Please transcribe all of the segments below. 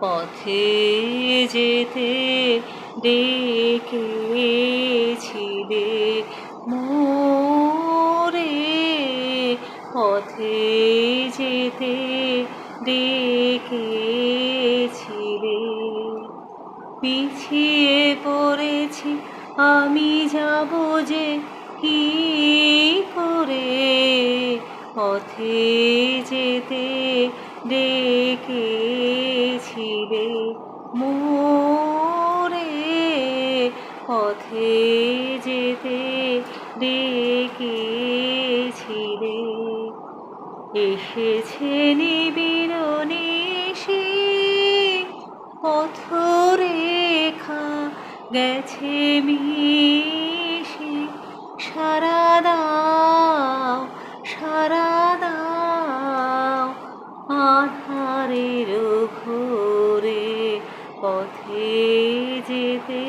পথে যেতে ডেকেছিলে মোরে, পথে যেতে ডেকেছিলে। পিছিয়ে পড়েছি আমি, যাব যে কি করে, পথে যেতে ডেকেছিলে মোরে, পথে যেতে ডেকেছিলে। এসেছে নিবিড় নিশি, পথরেখা গেছে মিশি, সারা দাও সারা দাও আধারের ঘোরে, পথে যেতে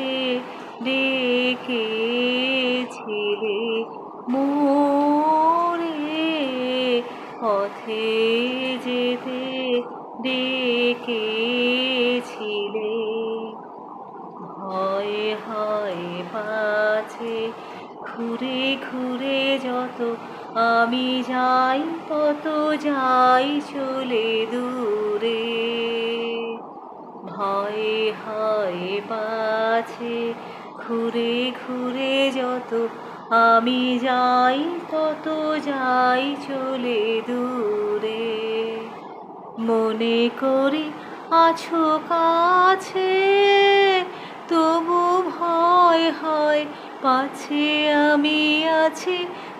ডেকেছিলে মোরে, পথে যেতে ডেকেছিলে। ভয়ে ভয়ে পাছে ঘুরে ঘুরে যত আমি যাই, তত যাই চলে দূরে। ভয়ে ভয়ে পাছে ঘুরে ঘুরে যত আমি যাই, তত যাই চলে দূরে। মনে করি আছো কাছে, তবু ভয় হয় পাছে আমি আছি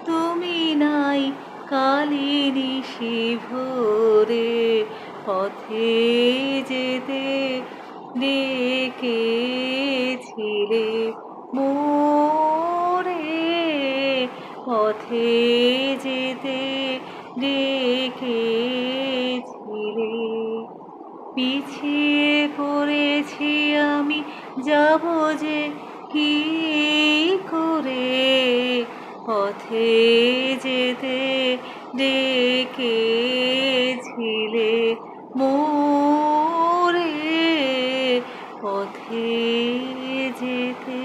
তুমি নাই কালী নিশি ভোরে, পথে যেতে ডেকেছিলে মোরে, পথে যেতে ডেকেছিলে। পিছিয়ে পড়েছি আমি, যাব যে কি করে, পথে যেতে ডেকেছিলে মোরে, পথে যেতে